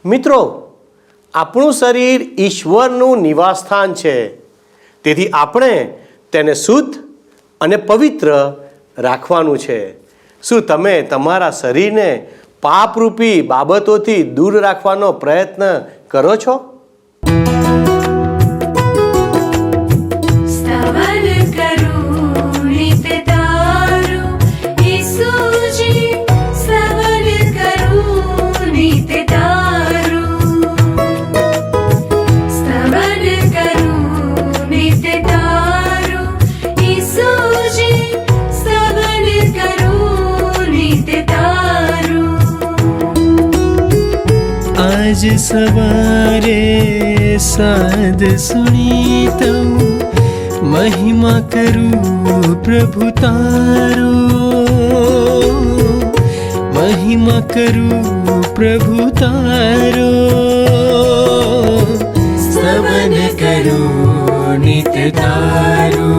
મિત્રો, આપણું શરીર ઈશ્વરનું નિવાસસ્થાન છે, તેથી આપણે તેને શુદ્ધ અને પવિત્ર રાખવાનું છે. શું તમે તમારા શરીરને પાપરૂપી બાબતોથી દૂર રાખવાનો પ્રયત્ન કરો છો? आज सवारे साद सुनी तो महिमा करूं प्रभु तारो, महिमा करूं प्रभु तारो, स्तवन करूं नित्य तारो.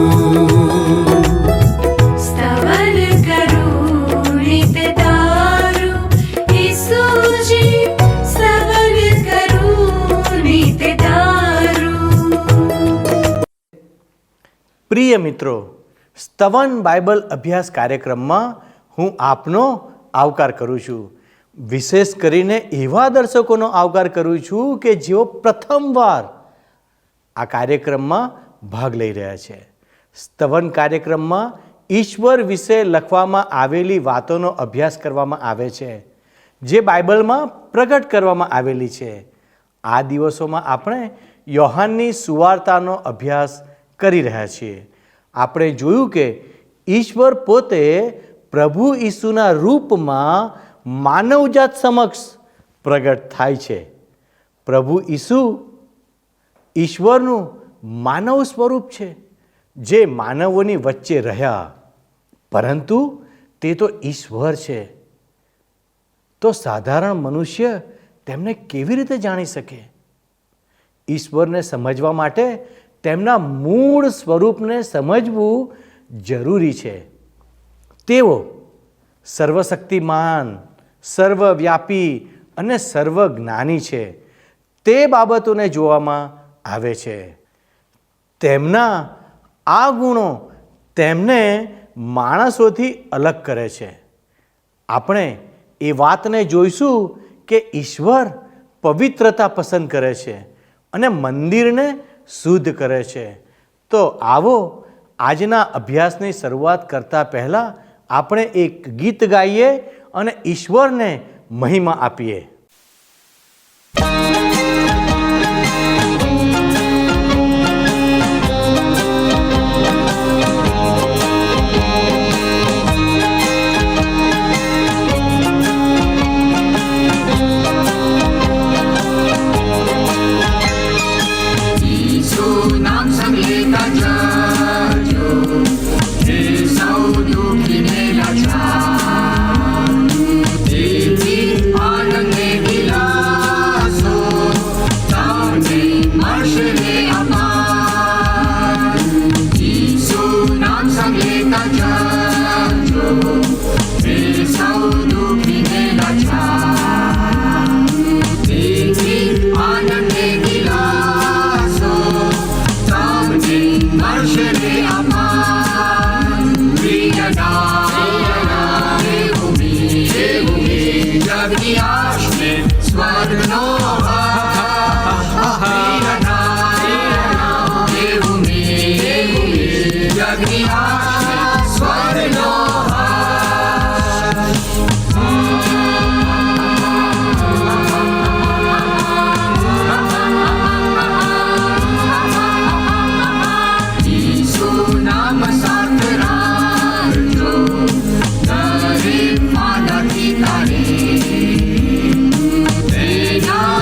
પ્રિય મિત્રો, સ્તવન બાઇબલ અભ્યાસ કાર્યક્રમમાં હું આપનો આવકાર કરું છું. વિશેષ કરીને એવા દર્શકોનો આવકાર કરું છું કે જેઓ પ્રથમવાર આ કાર્યક્રમમાં ભાગ લઈ રહ્યા છે. સ્તવન કાર્યક્રમમાં ઈશ્વર વિશે લખવામાં આવેલી વાતોનો અભ્યાસ કરવામાં આવે છે, જે બાઇબલમાં પ્રગટ કરવામાં આવેલી છે. આ દિવસોમાં આપણે યોહાનની સુવાર્તાનો અભ્યાસ કરી રહ્યા છીએ. આપણે જોયું કે ઈશ્વર પોતે પ્રભુ ઈસુના રૂપમાં માનવજાત સમક્ષ પ્રગટ થાય છે. પ્રભુ ઈસુ ઈશ્વરનું માનવ સ્વરૂપ છે, જે માનવોની વચ્ચે રહ્યા, પરંતુ તે તો ઈશ્વર છે. તો સાધારણ મનુષ્ય તેમને કેવી રીતે જાણી શકે? ઈશ્વરને સમજવા માટે તેમના મૂળ સ્વરૂપને સમજવું જરૂરી છે. તેઓ સર્વશક્તિમાન, સર્વવ્યાપી અને સર્વજ્ઞાની છે, તે બાબતોને જોવામાં આવે છે. તેમના આ ગુણો તેમને માણસોથી અલગ કરે છે. આપણે એ વાતને જોઈશું કે ઈશ્વર પવિત્રતા પસંદ કરે છે અને મંદિરને શુદ્ધ કરે છે. તો આવો આજના અભ્યાસની શરૂઆત કરતા પહેલાં આપણે એક ગીત ગાઈએ અને ઈશ્વરને મહિમા આપીએ.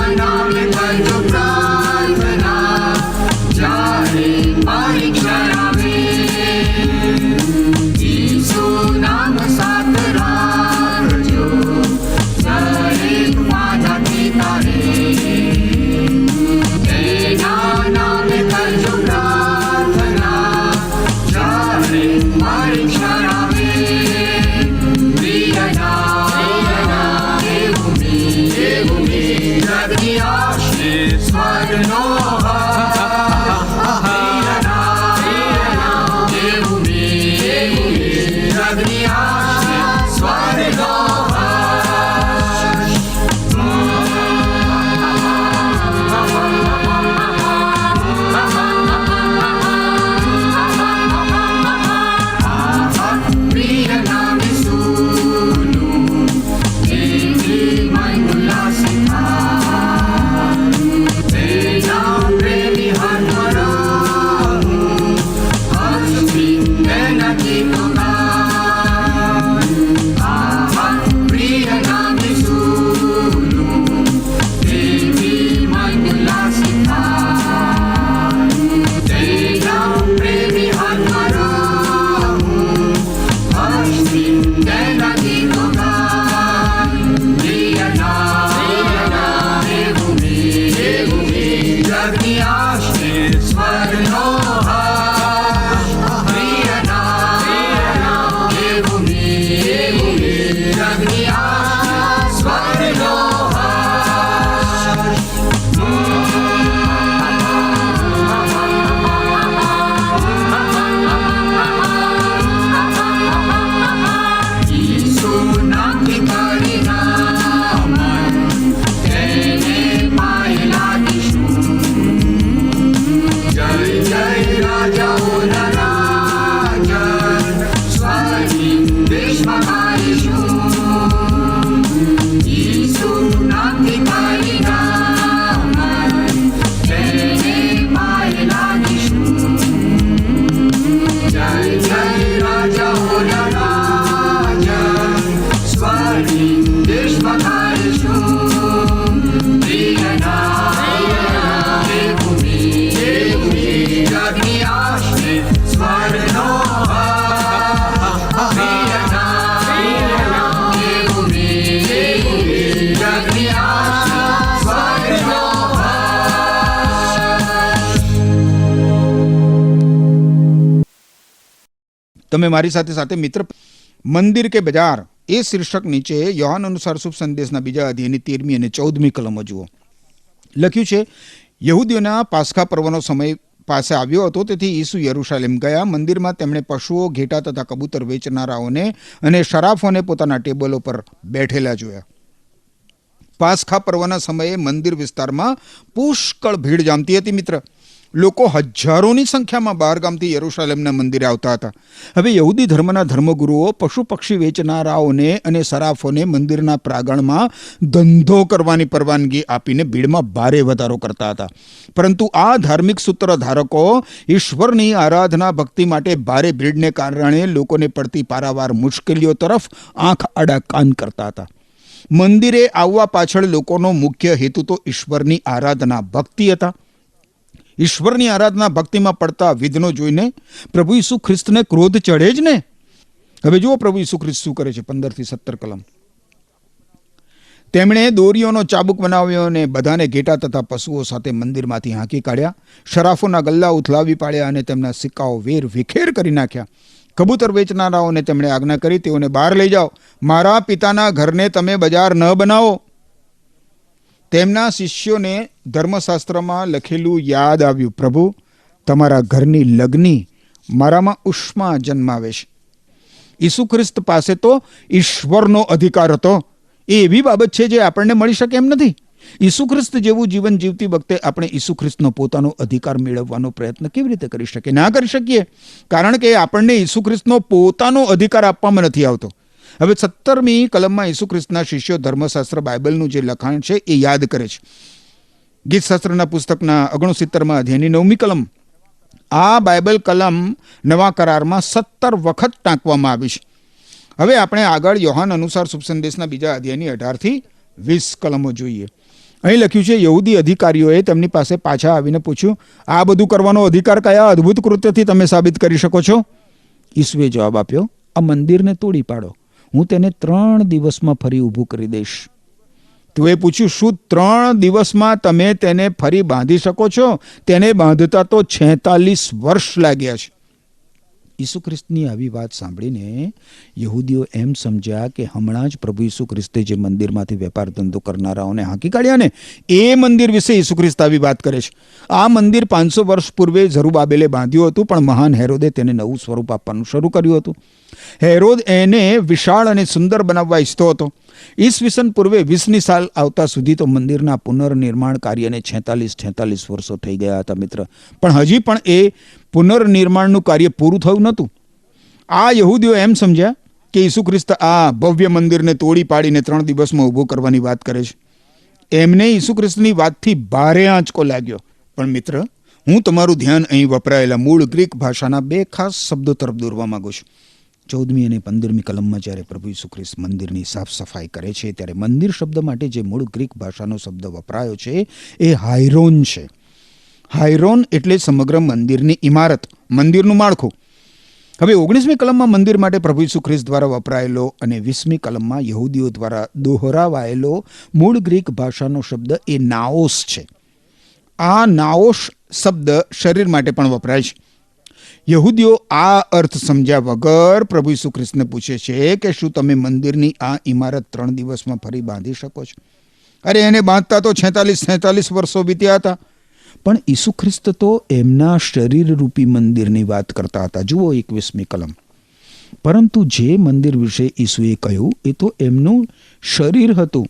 Naam જગની આશીષ સ્વર્ગનો જગની આશીષ સ્વર્ગનો તમે મારી સાથે સાથે મિત્ર મંદિર કે બજાર એ શીર્ષક નીચે યોહાન અનુસાર શુભ સંદેશના બીજા અધ્યાયની 13મી અને 14મી કલમો જુઓ. લખ્યું છે, યહૂદીઓના પાસ્કા પર્વનો સમય પાસે આવ્યો હતો, તેથી ઈસુ યરૂશાલેમ ગયા. મંદિરમાં તેમણે પશુઓ, ઘેટા તથા કબૂતર વેચનારાઓને અને શરાફોને પોતાના ટેબલો પર બેઠેલા જોયા. પાસ્કા પર્વના સમયે મંદિર વિસ્તારમાં પુષ્કળ ભીડ જામતી હતી. મિત્ર, લોકો હજારોની સંખ્યામાં બહારગામથી યરૂશાલેમના મંદિરે આવતા હતા. હવે યહૂદી ધર્મના ધર્મગુરુઓ પશુ પક્ષી વેચનારાઓને અને સરાફોને મંદિરના પ્રાંગણમાં ધંધો કરવાની પરવાનગી આપીને ભીડમાં ભારે વધારો કરતા હતા. પરંતુ આ ધાર્મિક સૂત્રધારકો ઈશ્વરની આરાધના ભક્તિ માટે ભારે ભીડને કારણે લોકોને પડતી પારાવાર મુશ્કેલીઓ તરફ આંખ આડા કાન કરતા હતા. મંદિરે આવવા પાછળ લોકોનો મુખ્ય હેતુ તો ઈશ્વરની આરાધના ભક્તિ હતા. ઈશ્વરની આરાધના ભક્તિમાં પડતા વિઘ્નો જોઈને પ્રભુ ઈસુ ખ્રિસ્તને ક્રોધ ચડે જ ને. હવે જુઓ પ્રભુ ઈસુ ખ્રિસ્ત શું કરે છે. 15-17 કલમ. તેમણે દોરીઓનો ચાબુક બનાવ્યો અને બધાને ઘેટા તથા પશુઓ સાથે મંદિરમાંથી હાંકી કાઢ્યા. શરાફોના ગલ્લા ઉથલાવી પાડ્યા અને તેમના સિક્કાઓ વેર વિખેર કરી નાખ્યા. કબૂતર વેચનારાઓને તેમણે આજ્ઞા કરી, તેઓને બહાર લઈ જાઓ. મારા પિતાના ઘરને તમે બજાર ન બનાવો. તેમના શિષ્યોને ધર્મશાસ્ત્રમાં લખેલું યાદ આવ્યું. પ્રભુ, તમારા ઘરની લગ્ની મારામાં ઉષ્મા જન્માવે છે. ઈસુ ખ્રિસ્ત પાસે તો ઈશ્વરનો અધિકાર હતો. એ એવી બાબત છે જે આપણને મળી શકે એમ નથી. ઈસુ ખ્રિસ્ત જેવું જીવન જીવતી વખતે આપણે ઈસુ ખ્રિસ્તનો પોતાનો અધિકાર મેળવવાનો પ્રયત્ન કેવી રીતે કરી શકીએ? ના કરી શકીએ, કારણ કે આપણને ઈસુ ખ્રિસ્તનો પોતાનો અધિકાર આપવામાં નથી આવતો. હવે 17મી કલમમાં ઈસુ ખ્રિસ્તના શિષ્યો ધર્મશાસ્ત્ર બાઇબલનું જે લખાણ છે એ યાદ કરે છે. ગીતશાસ્ત્રના પુસ્તકના 69માં અધ્યાયની 9મી કલમ. આ બાઇબલ કલમ નવા કરારમાં 17 વખત ટાંકવામાં આવી છે. હવે આપણે આગળ યોહાન અનુસાર શુભ સંદેશના બીજા અધ્યાયની 18 થી 20 કલમો જોઈએ. અહીં લખ્યું છે, યહૂદી અધિકારીઓએ તેમની પાસે પાછા આવીને પૂછ્યું, આ બધું કરવાનો અધિકાર કયા અદ્ભુત કૃત્યથી તમે સાબિત કરી શકો છો? ઈસુએ જવાબ આપ્યો, આ મંદિરને તોડી પાડો, હું તેને 3 દિવસમાં ફરી ઊભું કરી દઈશ. તો એ પૂછ્યું, શું 3 દિવસમાં તમે તેને ફરી બાંધી શકો છો? તેને બાંધતા તો 46 વર્ષ લાગ્યા છે. ઈસુ ખ્રિસ્તની આવી વાત સાંભળીને યહૂદીઓ એમ સમજ્યા કે હમણાં જ પ્રભુ ઈસુ ખ્રિસ્તે જે મંદિરમાંથી વેપાર ધંધો કરનારાઓને હાંકી કાઢ્યા ને એ મંદિર વિશે ઈસુ ખ્રિસ્ત આવી વાત કરે છે. આ મંદિર 500 વર્ષ પૂર્વે ઝરુબાબેલે બાંધ્યું હતું, પણ મહાન હેરોદે તેને નવું સ્વરૂપ આપવાનું શરૂ કર્યું હતું. હેરોદ એને વિશાળ અને સુંદર બનાવવા ઈચ્છતો હતો. ઈસવીસન પૂર્વે 20ની સાલ આવતા સુધી તો મંદિરના પુનર્નિર્માણ કાર્યને 46 વર્ષો થઈ ગયા હતા મિત્ર, પણ હજી પણ એ પુનર્નિર્માણનું કાર્ય પૂરું થયું નહોતું. આ યહૂદીઓ એમ સમજ્યા કે ઈસુ ખ્રિસ્ત આ ભવ્ય મંદિરને તોડી પાડીને 3 દિવસમાં ઊભું કરવાની વાત કરે છે. એમને ઈસુ ખ્રિસ્તની વાતથી ભારે આંચકો લાગ્યો. પણ મિત્ર, હું તમારું ધ્યાન અહીં વપરાયેલા મૂળ ગ્રીક ભાષાના 2 ખાસ શબ્દો તરફ દોરવા માંગુ છું. 14મી અને 15મી કલમમાં જ્યારે પ્રભુ ઈસુ ખ્રિસ્ત મંદિરની સાફ સફાઈ કરે છે ત્યારે મંદિર શબ્દ માટે જે મૂળ ગ્રીક ભાષાનો શબ્દ વપરાયો છે એ હાયરોન છે. હાયરોન એટલે સમગ્ર મંદિરની ઇમારત, મંદિરનું માળખું. હવે 19મી કલમમાં મંદિર માટે પ્રભુ ઈસુ ખ્રિસ્ત દ્વારા વપરાયેલો અને 20મી કલમમાં યહૂદીઓ દ્વારા દોહરાવાયેલો મૂળ ગ્રીક ભાષાનો શબ્દ એ નાઓસ છે. આ નાઓસ શબ્દ શરીર માટે પણ વપરાય છે. યહૂદીઓ આ અર્થ સમજ્યા વગર પ્રભુ ઈસુ ખ્રિસ્તને પૂછે છે કે શું તમે મંદિરની આ ઇમારત 3 દિવસમાં ફરી બાંધી શકો છો? અરે એને બાંધતા તો 46 વર્ષો વીત્યા હતા. પણ ઈસુ ખ્રિસ્ત તો એમના શરીર રૂપી મંદિરની વાત કરતા હતા. જુઓ 21મી કલમ. પરંતુ જે મંદિર વિશે ઈસુએ કહ્યું એ તો એમનું શરીર હતું.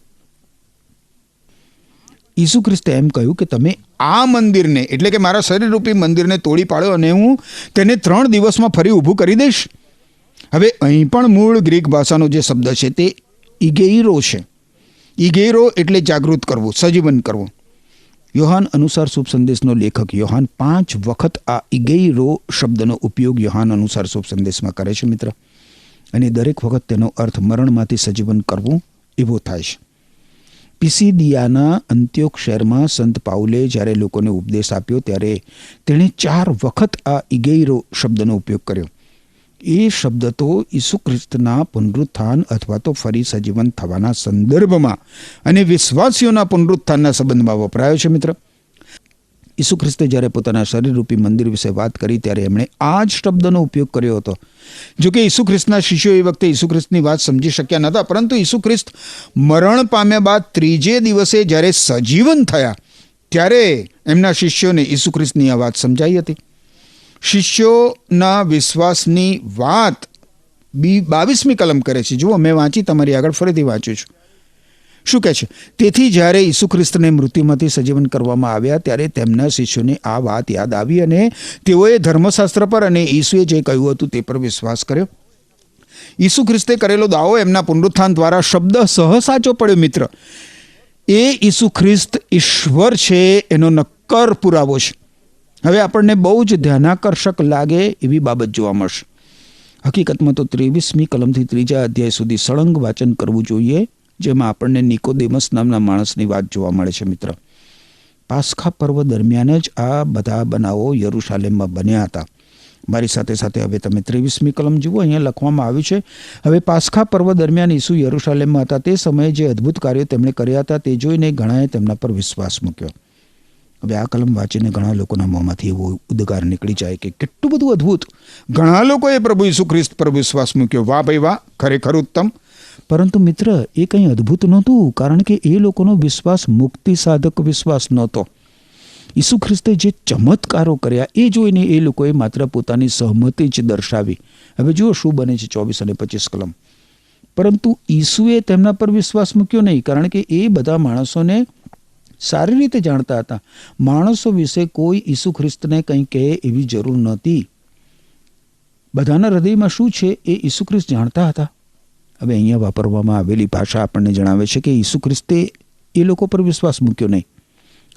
ઈસુ ખ્રિસ્તે એમ કહ્યું કે તમે આ મંદિરને એટલે કે મારા શરીર રૂપી મંદિરને તોડી પાડો અને હું તેને 3 દિવસમાં ફરી ઊભું કરી દઈશ. હવે અહીં પણ મૂળ ગ્રીક ભાષાનો જે શબ્દ છે તે ઇગેઇરો છે. ઇગેઇરો એટલે જાગૃત કરવું, સજીવન કરવું. યોહાન અનુસાર શુભ સંદેશનો લેખક યોહાન 5 વખત આ ઇગેઇરો શબ્દનો ઉપયોગ યોહાન અનુસાર શુભ સંદેશમાં કરે છે મિત્ર, અને દરેક વખત તેનો અર્થ મરણમાંથી સજીવન કરવું એવો થાય છે. પિસિદિયાના અંત્યોક શહેરમાં સંત પાઉલે જ્યારે લોકોને ઉપદેશ આપ્યો ત્યારે તેણે 4 વખત આ ઇગેઇરો શબ્દનો ઉપયોગ કર્યો. એ શબ્દ તો ઈસુ ખ્રિસ્તના પુનરુત્થાન અથવા તો ફરી સજીવન થવાના સંદર્ભમાં અને વિશ્વાસીઓના પુનરુત્થાનના સંબંધમાં વપરાયો છે મિત્ર. ઈસુ ખ્રિસ્તે જ્યારે પોતાના શરીરરૂપી મંદિર વિશે વાત કરી ત્યારે એમણે આ જ શબ્દનો ઉપયોગ કર્યો હતો. જોકે ઈસુ ખ્રિસ્તના શિષ્યો એ વખતે ઈસુ ખ્રિસ્તની વાત સમજી શક્યા નહોતા, પરંતુ ઈસુ ખ્રિસ્ત મરણ પામ્યા બાદ 3જે દિવસે જ્યારે સજીવન થયા ત્યારે એમના શિષ્યોને ઈસુ ખ્રિસ્તની આ વાત સમજાઈ હતી. શિષ્યોના વિશ્વાસની વાત 22મી કલમ કરે છે. જુઓ, મેં વાંચી, તમારી આગળ ફરીથી વાંચું છું. શું કહે છે? તેથી જ્યારે ઈસુ ખ્રિસ્તને મૃત્યુમાંથી સજીવન કરવામાં આવ્યા ત્યારે તેમના શિષ્યોને આ વાત યાદ આવી અને તેઓએ ધર્મશાસ્ત્ર પર અને ઈસુએ જે કહ્યું હતું તે પર વિશ્વાસ કર્યો. ઈસુ ખ્રિસ્તે કરેલો દાવો એમના પુનરુત્થાન દ્વારા શબ્દ સાચો પડ્યો મિત્ર. એ ઈસુ ખ્રિસ્ત ઈશ્વર છે એનો નક્કર પુરાવો છે. હવે આપણને બહુ જ ધ્યાનાકર્ષક લાગે એવી બાબત જોવા મળશે. હકીકતમાં તો 23મી કલમથી 3જા અધ્યાય સુધી સળંગ વાંચન કરવું જોઈએ, જેમાં આપણને નિકોદેમસ નામના માણસની વાત જોવા મળે છે મિત્ર. પાસ્ખા પર્વ દરમિયાન જ આ બધા બનાવો યરુશાલેમમાં બન્યા હતા. મારી સાથે સાથે હવે તમે 23મી કલમ જુઓ, અહીંયા લખવામાં આવ્યું છે, હવે પાસ્ખા પર્વ દરમિયાન ઈસુ યરુશાલેમમાં હતા. તે સમયે જે અદ્ભુત કાર્યો તેમણે કર્યા હતા તે જોઈને ઘણાએ તેમના પર વિશ્વાસ મૂક્યો. હવે આ કલમ વાંચીને ઘણા લોકોના મોંમાંથી એવો ઉદ્ગાર નીકળી જાય કે કેટલું બધું અદ્ભુત! ઘણા લોકોએ પ્રભુ ઈસુ ખ્રિસ્ત પર વિશ્વાસ મૂક્યો. વાહ ભાઈ વાહ, ખરેખર ઉત્તમ. પરંતુ મિત્ર, એ કંઈ અદ્ભુત નહોતું, કારણ કે એ લોકોનો વિશ્વાસ મુક્તિ સાધક વિશ્વાસ નહોતો. ઈસુ ખ્રિસ્તે જે ચમત્કારો કર્યા એ જોઈને એ લોકોએ માત્ર પોતાની સહમતિ જ દર્શાવી. હવે જુઓ શું બને છે 24 અને 25 કલમ. પરંતુ ઈસુએ તેમના પર વિશ્વાસ મૂક્યો નહીં, કારણ કે એ બધા માણસોને સારી રીતે જાણતા હતા. માણસો વિશે કોઈ ઈસુ ખ્રિસ્તને કંઈ કહે એવી જરૂર નહોતી. બધાના હૃદયમાં શું છે એ ઈસુ ખ્રિસ્ત જાણતા હતા. હવે અહીંયા વાપરવામાં આવેલી ભાષા આપણને જણાવે છે કે ઈસુ ખ્રિસ્તે એ લોકો પર વિશ્વાસ મૂક્યો નહીં.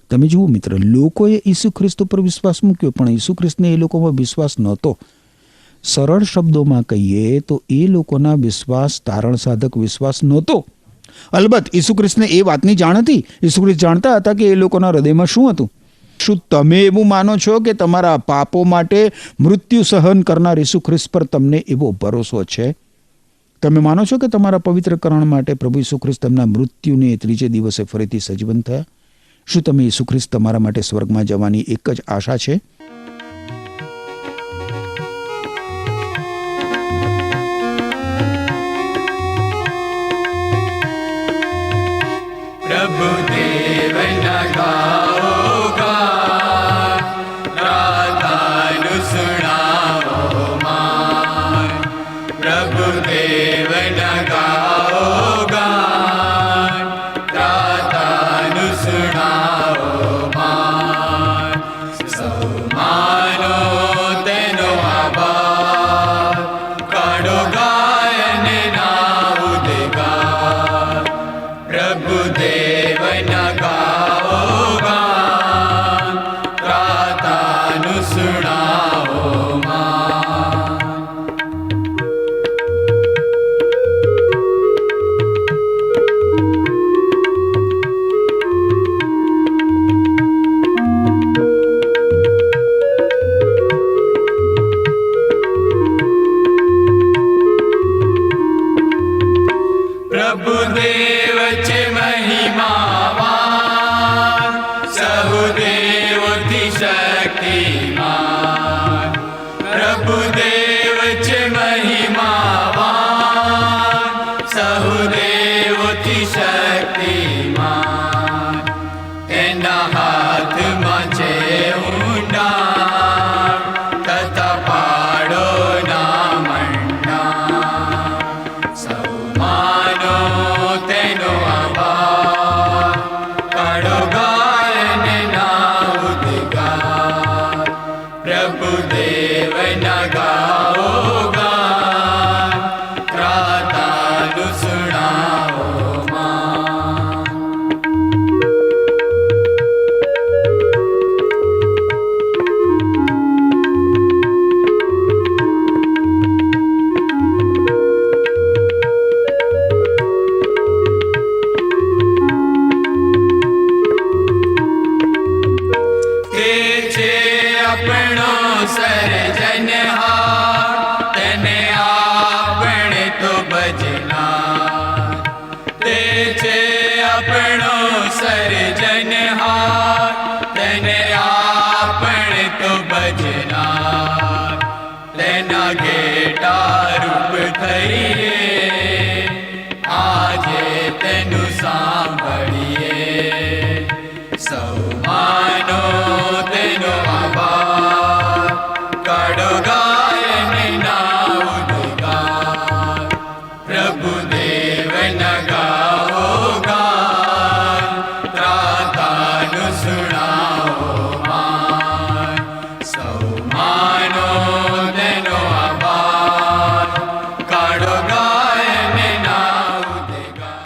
તમે જુઓ મિત્ર, લોકોએ ઈસુ ખ્રિસ્ત પર વિશ્વાસ મૂક્યો, પણ ઈસુ ખ્રિસ્તને એ લોકોમાં વિશ્વાસ નહોતો. સરળ શબ્દોમાં કહીએ તો એ લોકોના વિશ્વાસ તારણ સાધક વિશ્વાસ નહોતો. અલબત્ત ઈસુ ખ્રિસ્તને એ વાતની જાણ હતી. ઈસુ ખ્રિસ્ત જાણતા હતા કે એ લોકોના હૃદયમાં શું હતું. શું તમે એવું માનો છો કે તમારા પાપો માટે મૃત્યુ સહન કરનાર ઈસુ ખ્રિસ્ત પર તમને એવો ભરોસો છે? તમે માનો છો કે તમારા પવિત્રકરણ માટે પ્રભુ ઈસુ ખ્રિસ્ત તેમના મૃત્યુને 3જે દિવસે ફરીથી સજીવન થયા? શું તમે ઈસુ ખ્રિસ્ત તમારા માટે સ્વર્ગમાં જવાની એક જ આશા છે? ગાઓ ગાન, રાધાનું સુણાવો માન, પ્રભુદેવના ગાઓ ગાન, રાધાનું સુણાવો માન, સૌ માનો તેનો આભાર, કાઢો ગાયન ના ઉદગાર, પ્રભુદેવના ગાઓ ગાન, રાધાનું સુણાવો માન. પ્રભુદેવ છે મહિમાવાન, સહુદેવથી શક્તિમાન. પ્રભુદેવ છે મહિમાવાન, સહુદેવથી શક્તિમાન. તેના હાથમાં છે ઊંડાણ, તથા પાડોના મંડાણ. સૌ માનો તેનો આભાર, કાઢો ગાયન ના ઉદગાર, પ્રભુદેવના ગાઓ ગાન, રાધાનું સુણાવો માન. તે છે આપણો સર્જનહાર, તેને આપણે તો ભજનાર. તે છે આપણો સર્જનહાર, તેને આપણે તો ભજનાર. તેના ઘેટા રૂપ થઈએ, આજે તેનું સાંભળીએ. સૌ માનો તેનો આભાર, કાઢો ગાયન ના ઉદગાર, પ્રભુદેવના ગાઓ ગાન, રાધાનું સુણાવો માન. સૌ માનો તેનો આભાર, કાઢો ગાયન ના ઉદગાર.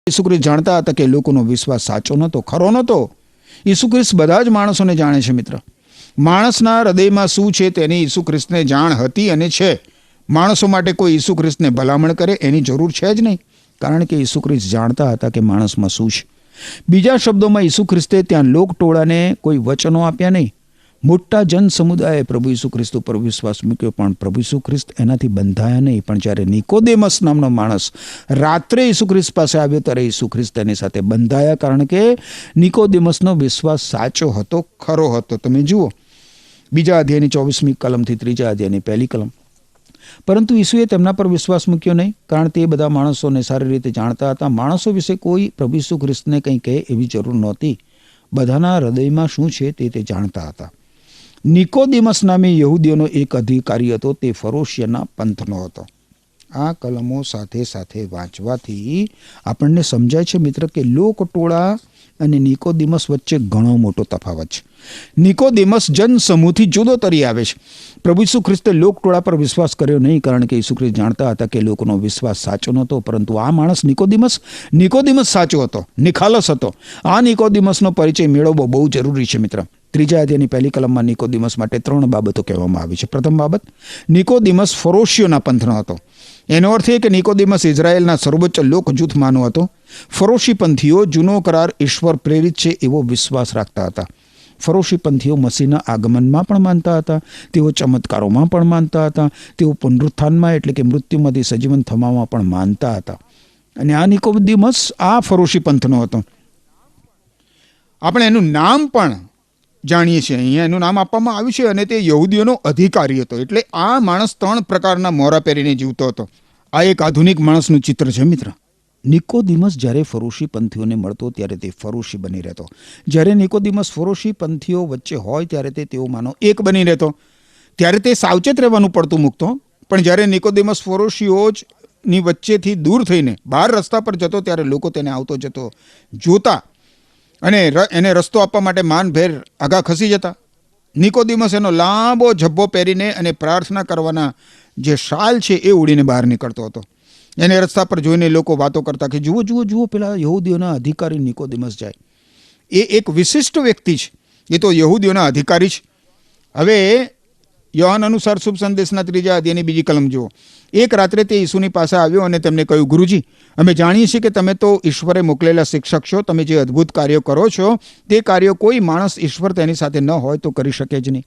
ઈસુ ખ્રિસ્ત જાણતા હતા કે લોકોનો વિશ્વાસ સાચો નહોતો, ખરો નહોતો. ઈસુ ખ્રિસ્ત બધા જ માણસોને જાણે છે મિત્ર. માણસના હૃદયમાં શું છે તેની ઈસુ ખ્રિસ્તને જાણ હતી અને છે. માણસો માટે કોઈ ઈસુ ખ્રિસ્તને ભલામણ કરે એની જરૂર છે જ નહીં, કારણ કે ઈસુ ખ્રિસ્ત જાણતા હતા કે માણસમાં શું છે. બીજા શબ્દોમાં ઈસુ ખ્રિસ્તે ત્યાં લોકટોળાને કોઈ વચનો આપ્યા નહીં. મોટા જન સમુદાયે પ્રભુ ઈસુ ખ્રિસ્ત ઉપર વિશ્વાસ મૂક્યો, પણ પ્રભુ ઈસુ ખ્રિસ્ત એનાથી બંધાયા નહીં. પણ જ્યારે નિકોદેમસ નામનો માણસ રાત્રે ઈસુ ખ્રિસ્ત પાસે આવ્યો ત્યારે ઈસુ ખ્રિસ્ત એની સાથે બંધાયા, કારણ કે નિકોદેમસનો વિશ્વાસ સાચો હતો, ખરો હતો. તમે જુઓ બીજા અધ્યાયની 24મી કલમથી ત્રીજા અધ્યાયની 1લી કલમ. પરંતુ ઈસુએ તેમના પર વિશ્વાસ મૂક્યો નહીં, કારણ તે બધા માણસોને સારી રીતે જાણતા હતા. માણસો વિશે કોઈ પ્રભુ ઈસુ ખ્રિસ્તને કંઈ કહે એવી જરૂર નહોતી. બધાના હૃદયમાં શું છે તે જાણતા હતા. નિકોદેમસ નામે યહૂદીઓનો એક અધિકારી હતો, તે ફરોશિયાના પંથનો હતો. આ કલમો સાથે સાથે વાંચવાથી આપણને સમજાય છે મિત્ર કે લોકટોળા અને નિકોદેમસ વચ્ચે ઘણો મોટો તફાવત છે. નિકોદેમસ જનસમૂહથી જુદો તરી આવે છે. પ્રભુ ઈસુ ખ્રિસ્તે લોકટોળા પર વિશ્વાસ કર્યો નહીં, કારણ કે ઈસુ ખ્રિસ્ત જાણતા હતા કે લોકોનો વિશ્વાસ સાચો નહોતો. પરંતુ આ માણસ નિકોદેમસ સાચો હતો, નિખાલસ હતો. આ નિકોદેમસનો પરિચય મેળવવો બહુ જરૂરી છે મિત્ર. ત્રીજા અધ્યાયની 1લી કલમમાં નિકોદેમસ માટે 3 બાબતો કહેવામાં આવી છે. પ્રથમ બાબત, નિકોદેમસ ફરોશીઓના પંથનો હતો. એનો અર્થ એ કે નિકોદેમસ ઇઝરાયેલના સર્વોચ્ચ લોક જૂથમાંનો હતો. ફરોશી પંથીઓ જૂનો કરાર ઈશ્વર પ્રેરિત છે એવો વિશ્વાસ રાખતા હતા. ફરોશી પંથીઓ મસીહના આગમનમાં પણ માનતા હતા, તેઓ ચમત્કારોમાં પણ માનતા હતા, તેઓ પુનરુત્થાનમાં એટલે કે મૃત્યુમાંથી સજીવન થવામાં પણ માનતા હતા. અને આ નિકોદેમસ આ ફરોશી પંથનો હતો. આપણે એનું નામ પણ જાણીએ છીએ, અહીંયા એનું નામ આપવામાં આવ્યું છે, અને તે યહૂદીઓનો અધિકારી હતો. એટલે આ માણસ 3 પ્રકારના મોરા પહેરીને જીવતો હતો. આ એક આધુનિક માણસનું ચિત્ર છે મિત્ર. નિકોદિમસ જ્યારે ફરોશી પંથીઓને મળતો ત્યારે તે ફરોશી બની રહેતો. જ્યારે નિકોદિમસ ફરોશી પંથીઓ વચ્ચે હોય ત્યારે તે તેઓમાંનો એક બની રહેતો. ત્યારે તે સાવચેત રહેવાનું પડતું મૂકતો. પણ જ્યારે નિકોદિમસ ફરોશીઓની વચ્ચેથી દૂર થઈને બહાર રસ્તા પર જતો ત્યારે લોકો તેને આવતો જતો જોતા અને એને રસ્તો આપવા માટે માનભેર આગા ખસી જતા. નિકોદિમસ એનો લાંબો ઝબ્બો પહેરીને અને પ્રાર્થના કરવાના જે શાલ છે એ ઉડીને બહાર નીકળતો હતો. એને રસ્તા પર જોઈને લોકો વાતો કરતા કે જુઓ જુઓ જુઓ પેલા યહૂદીઓના અધિકારી નિકોદિમસ જાય. એ એક વિશિષ્ટ વ્યક્તિ છે, એ તો યહૂદીઓના અધિકારી છે. હવે યોહાન અનુસાર શુભ સંદેશના 3 અધ્યાયની 2 કલમ જુઓ. એક રાત્રે તે ઈસુની પાસે આવ્યો અને તેમને કહ્યું, ગુરુજી, અમે જાણીએ છીએ કે તમે તો ઈશ્વરે મોકલેલા શિક્ષક છો. તમે જે અદ્ભુત કાર્યો કરો છો તે કાર્યો કોઈ માણસ ઈશ્વર તેની સાથે ન હોય તો કરી શકે જ નહીં.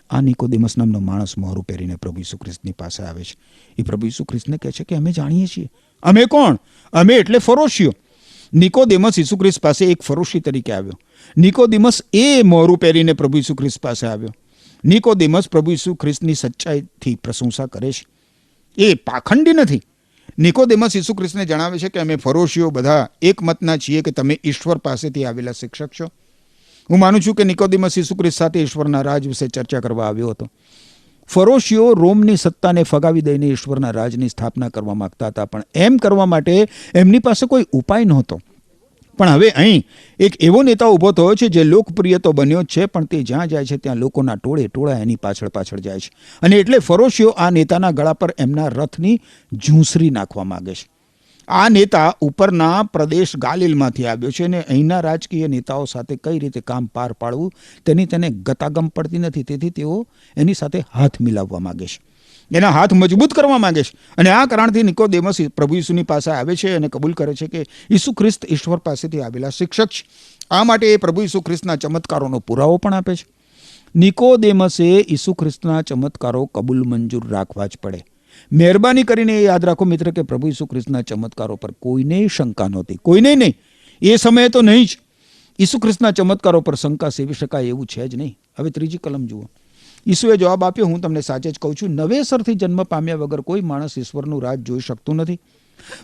આ નિકોદેમસ નામનો માણસ મોરું પહેરીને પ્રભુ ઈસુ ખ્રિસ્તની પાસે આવે છે. એ પ્રભુ ઈસુ ખ્રિસ્તને કહે છે કે અમે જાણીએ છીએ. અમે કોણ? અમે એટલે ફરોશીઓ. નિકોદેમસ ઈસુ ખ્રિસ્ત પાસે એક ફરોશી તરીકે આવ્યો. નિકોદેમસ એ મોરું પહેરીને પ્રભુ ઈસુ ખ્રિસ્ત પાસે આવ્યો. નિકોદેમસ પ્રભુ ઈસુ ખ્રિસ્તની સચ્ચાઈથી પ્રશંસા કરે છે. એ પાખંડી નથી. નિકોદેમસ ઈસુ ખ્રિસ્તને જણાવે છે કે અમે ફરોશીઓ બધા એક મતના છીએ કે તમે ઈશ્વર પાસેથી આવેલા શિક્ષક છો. હું માનું છું કે નિકોદેમસ ઈસુ ખ્રિસ્ત સાથે ઈશ્વરના રાજ વિશે ચર્ચા કરવા આવ્યો હતો. ફરોશીઓ રોમની સત્તાને ફગાવી દઈને ઈશ્વરના રાજની સ્થાપના કરવા માંગતા હતા, પણ એમ કરવા માટે એમની પાસે કોઈ ઉપાય નહોતો. પણ હવે અહીં એક એવો નેતા ઊભો થયો છે જે લોકપ્રિય તો બન્યો જ છે, પણ તે જ્યાં જાય છે ત્યાં લોકોના ટોળે ટોળા એની પાછળ પાછળ જાય છે. અને એટલે ફરોશીઓ આ નેતાના ગળા પર એમના રથની ઝૂંસરી નાખવા માંગે છે. આ નેતા ઉપરના પ્રદેશ ગાલિલમાંથી આવ્યો છે અને અહીંના રાજકીય નેતાઓ સાથે કઈ રીતે કામ પાર પાડવું તેની તેને ગતાગમ પડતી નથી. તેથી તેઓ એની સાથે હાથ મિલાવવા માંગે છે, એના હાથ મજબૂત કરવા માંગે છે. અને આ કારણથી નિકોદેમસ પ્રભુ ઈસુની પાસે આવે છે અને કબૂલ કરે છે કે ઈસુ ખ્રિસ્ત ઈશ્વર પાસેથી આવેલા શિક્ષક છે. આ માટે એ પ્રભુ ઈસુ ખ્રિસ્તના ચમત્કારોનો પુરાવો પણ આપે છે. નિકોદેમસે ઈસુ ખ્રિસ્તના ચમત્કારો કબૂલ મંજૂર રાખવા જ પડે. મહેરબાની કરીને એ યાદ રાખો મિત્ર કે પ્રભુ ઈસુ ખ્રિસ્તના ચમત્કારો પર કોઈને શંકા નહોતી. કોઈને નહીં. એ સમયે તો નહીં જ. ઈસુ ખ્રિસ્તના ચમત્કારો પર શંકા સેવી શકાય એવું છે જ નહીં. હવે 3 કલમ જુઓ. ઈસુએ જવાબ આપ્યો, હું તમને સાચે જ કહું છું, નવેસરથી જન્મ પામ્યા વગર કોઈ માણસ ઈશ્વરનું રાજ જોઈ શકતું નથી.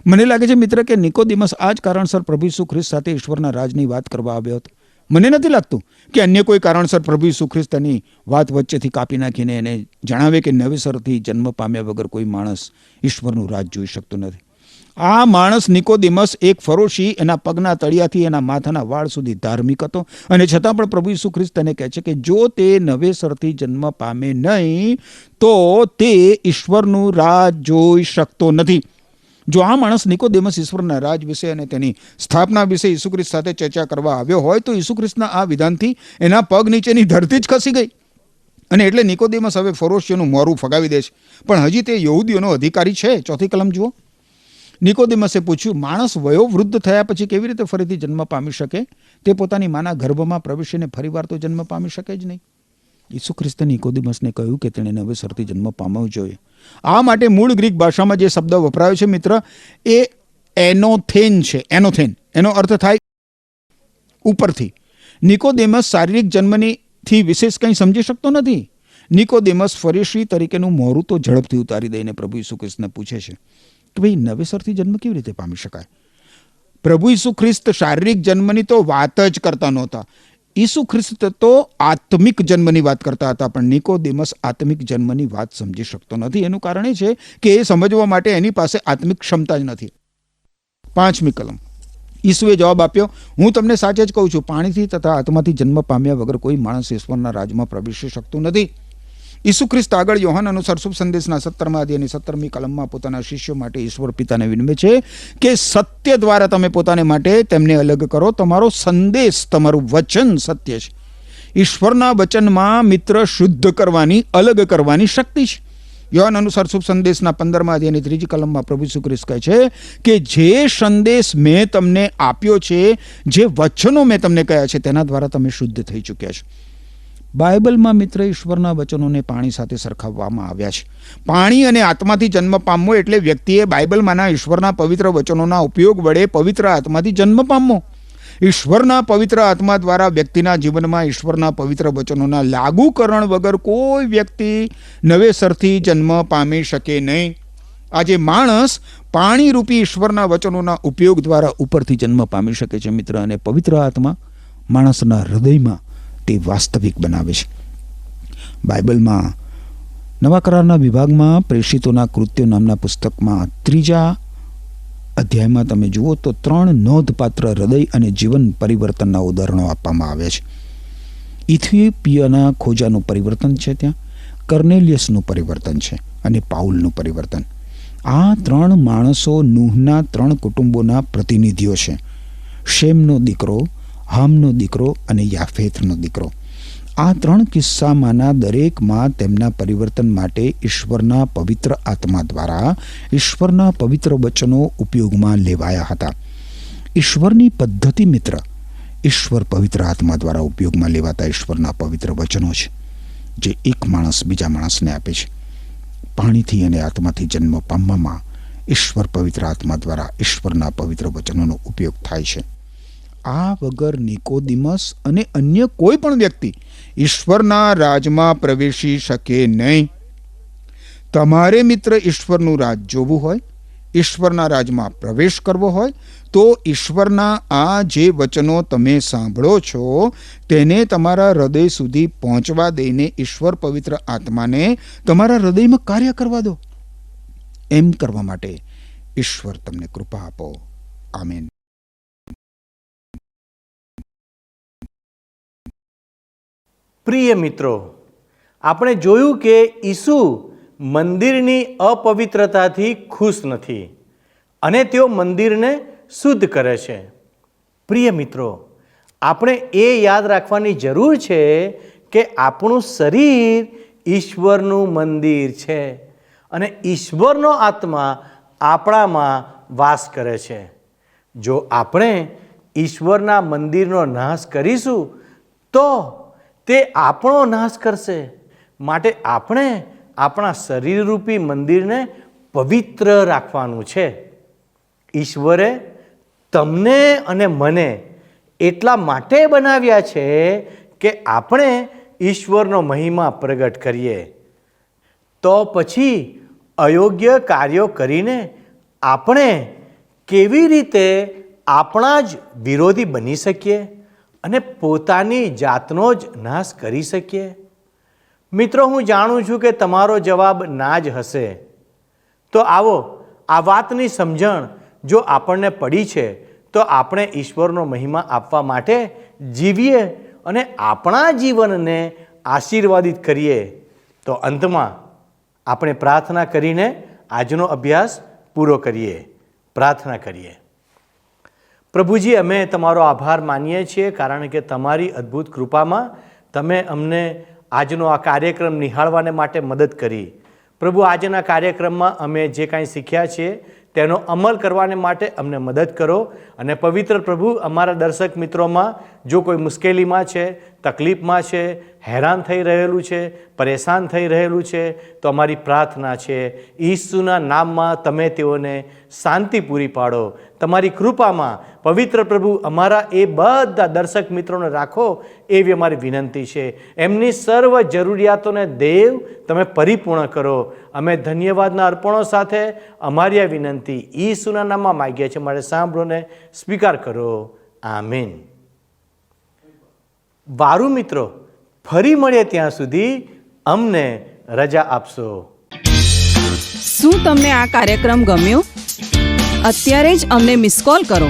મને લાગે છે મિત્ર કે નિકોદેમસ આ જ કારણસર પ્રભુ ઈસુ ખ્રિસ્ત સાથે ઈશ્વરના રાજની વાત કરવા આવ્યો હતો. મને નથી લાગતું કે અન્ય કોઈ કારણસર પ્રભુ ઈસુ ખ્રિસ્તની વાત વચ્ચેથી કાપી નાખીને એને જણાવે કે નવેસરથી જન્મ પામ્યા વગર કોઈ માણસ ઈશ્વરનું રાજ જોઈ શકતું નથી. આ માણસ નિકોદેમસ એક ફરોશી, એના પગના તળિયાથી એના માથાના વાળ સુધી ધાર્મિક હતો, અને છતાં પણ પ્રભુ ઈસુ ખ્રિસ્ત તેને કહે છે કે જો તે નવેસરથી જન્મ પામે નહીં તો તે ઈશ્વરનું રાજ જોઈ શકતો નથી. જો આ માણસ નિકોદેમસ ઈશ્વરના રાજ વિશે અને તેની સ્થાપના વિશે ઈસુ ખ્રિસ્ત સાથે ચર્ચા કરવા આવ્યો હોય તો ઈસુ ખ્રિસ્તના આ વિધાનથી એના પગ નીચેની ધરતી જ ખસી ગઈ. અને એટલે નિકોદેમસ હવે ફરોશીઓનું મોરું ફગાવી દે છે. પણ હજી તે યહૂદીઓનો અધિકારી છે. 4 કલમ જુઓ. નિકોદેમસે પૂછ્યું, માણસ વયોવૃદ્ધ થયા પછી કેવી રીતે ફરીથી જન્મ પામી શકે? તે પોતાની માના ગર્ભમાં પ્રવેશીને ફરીવાર તો જન્મ પામી શકે જ નહીં. ઈસુ ખ્રિસ્તે નિકોદેમસને કહ્યું કે તેણે નવેસરથી જન્મ પામવો જોઈએ. આ માટે મૂળ ગ્રીક ભાષામાં જે શબ્દ વપરાયો છે મિત્ર, એ એનોથેન છે. એનોથેન એનો અર્થ થાય ઉપરથી. નિકોદેમસ શારીરિક જન્મથી વિશેષ કંઈ સમજી શકતો નથી. નિકોદેમસ ફરીશી તરીકેનું મોરું તો ઝડપથી ઉતારી દઈને પ્રભુ ઈસુ ખ્રિસ્તને પૂછે છે કે ભાઈ નવેસરથી જન્મ કેવી રીતે પામી શકાય? પ્રભુ ઈસુ ખ્રિસ્ત શારીરિક જન્મની તો વાત જ કરતા નહોતા. ઈસુ ખ્રિસ્ત તો આત્મિક જન્મની વાત કરતા હતા, પણ નિકોદેમસ આત્મિક જન્મની વાત સમજી શકતો નથી. એનું કારણ એ છે કે એ સમજવા માટે એની પાસે આત્મિક ક્ષમતા જ નથી. 5મી કલમ. ઈસુએ જવાબ આપ્યો, હું તમને સાચે જ કહું છું, પાણીથી તથા આત્માથી જન્મ પામ્યા વગર કોઈ માણસ ઈશ્વરના રાજમાં પ્રવેશી શકતું નથી. ઈસુ ખ્રિસ્ત આગળ યોહાન અનુસાર શુભ સંદેશના 17મા અધ્યાયની 17મી કલમમાં પોતાના શિષ્યો માટે ઈશ્વર પિતાને વિનમે છે કે સત્ય દ્વારા તમે પોતાને માટે તેમને અલગ કરો. તમારો સંદેશ, તમારું વચન સત્ય છે. ઈશ્વરના વચનમાં મિત્ર શુદ્ધ કરવાની, અલગ કરવાની શક્તિ છે. યોહાન અનુસાર શુભ સંદેશના 15મા અધ્યાયની 3જી કલમમાં પ્રભુ ઈસુ ખ્રિસ્ત કહે છે કે જે સંદેશ મેં તમને આપ્યો છે, જે વચનો મેં તમને કહ્યા છે, તેના દ્વારા તમે શુદ્ધ થઈ ચૂક્યા છો. બાઇબલમાં મિત્ર ઈશ્વરના વચનોને પાણી સાથે સરખાવવામાં આવ્યા છે. પાણી અને આત્માથી જન્મ પામવો એટલે વ્યક્તિએ બાઇબલમાંના ઈશ્વરના પવિત્ર વચનોના ઉપયોગ વડે પવિત્ર આત્માથી જન્મ પામવો. ઈશ્વરના પવિત્ર આત્મા દ્વારા વ્યક્તિના જીવનમાં ઈશ્વરના પવિત્ર વચનોના લાગુકરણ વગર કોઈ વ્યક્તિ નવેસરથી જન્મ પામી શકે નહીં. આજે માણસ પાણી રૂપી ઈશ્વરના વચનોના ઉપયોગ દ્વારા ઉપરથી જન્મ પામી શકે છે મિત્ર. અને પવિત્ર આત્મા માણસના હૃદયમાં તે વાસ્તવિક બનાવે છે. બાઇબલમાં નવા કરારના વિભાગમાં પ્રેષિતોના કૃત્યો નામના પુસ્તકમાં 3 અધ્યાયમાં તમે જુઓ તો 3 નોંધપાત્ર હૃદય અને જીવન પરિવર્તનના ઉદાહરણો આપવામાં આવ્યા છે. ઇથિયોપિયાના ખોજાનું પરિવર્તન છે, ત્યાં કર્નેલિયસનું પરિવર્તન છે અને પાઉલનું પરિવર્તન. આ 3 માણસો નૂહના 3 કુટુંબોના પ્રતિનિધિઓ છે. શેમનો દીકરો, હામનો દીકરો અને યાફેથનો દીકરો. આ 3 કિસ્સામાંના દરેકમાં તેમના પરિવર્તન માટે ઈશ્વરના પવિત્ર આત્મા દ્વારા ઈશ્વરના પવિત્ર વચનો ઉપયોગમાં લેવાયા હતા. ઈશ્વરની પદ્ધતિ મિત્ર ઈશ્વર પવિત્ર આત્મા દ્વારા ઉપયોગમાં લેવાતા ઈશ્વરના પવિત્ર વચનો છે, જે એક માણસ બીજા માણસને આપે છે. પાણીથી અને આત્માથી જન્મ પામવામાં ઈશ્વર પવિત્ર આત્મા દ્વારા ઈશ્વરના પવિત્ર વચનોનો ઉપયોગ થાય છે. આ વગર નિકોદિમસ અને અન્ય કોઈ પણ વ્યક્તિ ઈશ્વરના રાજમાં પ્રવેશી શકે નહીં. તમારે મિત્ર ઈશ્વરનું રાજ જોવું હોય, ઈશ્વરના રાજમાં પ્રવેશ કરવો હોય, તો ઈશ્વરના આ જે વચનો તમે સાંભળો છો તેને તમારા હૃદય સુધી પહોંચવા દઈને ઈશ્વર પવિત્ર આત્માને તમારા હૃદયમાં કાર્ય કરવા દો. એમ કરવા માટે ઈશ્વર તમને કૃપા આપો. આમેન. પ્રિય મિત્રો, આપણે જોયું કે ઈસુ મંદિરની અપવિત્રતાથી ખુશ નથી અને તેઓ મંદિરને શુદ્ધ કરે છે. પ્રિય મિત્રો, આપણે એ યાદ રાખવાની જરૂર છે કે આપણું શરીર ઈશ્વરનું મંદિર છે અને ઈશ્વરનો આત્મા આપણામાં વાસ કરે છે. જો આપણે ઈશ્વરના મંદિરનો નાશ કરીશું તો તે આપણો નાશ કરશે. માટે આપણે આપણા શરીરરૂપી મંદિરને પવિત્ર રાખવાનું છે. ઈશ્વરે તમને અને મને એટલા માટે બનાવ્યા છે કે આપણે ઈશ્વરનો મહિમા પ્રગટ કરીએ. તો પછી અયોગ્ય કાર્યો કરીને આપણે કેવી રીતે આપણા જ વિરોધી બની શકીએ અને પોતાની જાતનો જ નાશ કરી શકીએ? મિત્રો, હું જાણું છું કે તમારો જવાબ ના જ હશે. તો આવો, આ વાતની સમજણ જો આપણને પડી છે તો આપણે ઈશ્વરનો મહિમા આપવા માટે જીવીએ અને આપણા જીવનને આશીર્વાદિત કરીએ. તો અંતમાં આપણે પ્રાર્થના કરીને આજનો અભ્યાસ પૂરો કરીએ. પ્રાર્થના કરીએ. પ્રભુજી, અમે તમારો આભાર માનીએ છીએ કારણ કે તમારી અદ્ભુત કૃપામાં તમે અમને આજનો આ કાર્યક્રમ નિહાળવાને માટે મદદ કરી. પ્રભુ, આજના કાર્યક્રમમાં અમે જે કાંઈ શીખ્યા છીએ તેનો અમલ કરવાને માટે અમને મદદ કરો. અને પવિત્ર પ્રભુ, અમારા દર્શક મિત્રોમાં જો કોઈ મુશ્કેલીમાં છે, તકલીફમાં છે, હેરાન થઈ રહેલું છે, પરેશાન થઈ રહેલું છે, તો અમારી પ્રાર્થના છે ઈસુના નામમાં તમે તેઓને શાંતિ પૂરી પાડો. તમારી કૃપામાં પવિત્ર પ્રભુ અમારા એ બધા દર્શક મિત્રોને રાખો એવી અમારી વિનંતી છે. એમની સર્વ જરૂરિયાતોને દેવ તમે પરિપૂર્ણ કરો. અમે ધન્યવાદના અર્પણો સાથે અમારી આ વિનંતી ઈસુના નામમાં માગીએ છીએ. મારે સાંભળોને સ્વીકાર કરો. આમીન. વારું મિત્રો, ફરી મળીએ ત્યાં સુધી અમને રજા આપશો. શું તમને આ કાર્યક્રમ ગમ્યો? અત્યારે જ અમને મિસ કોલ કરો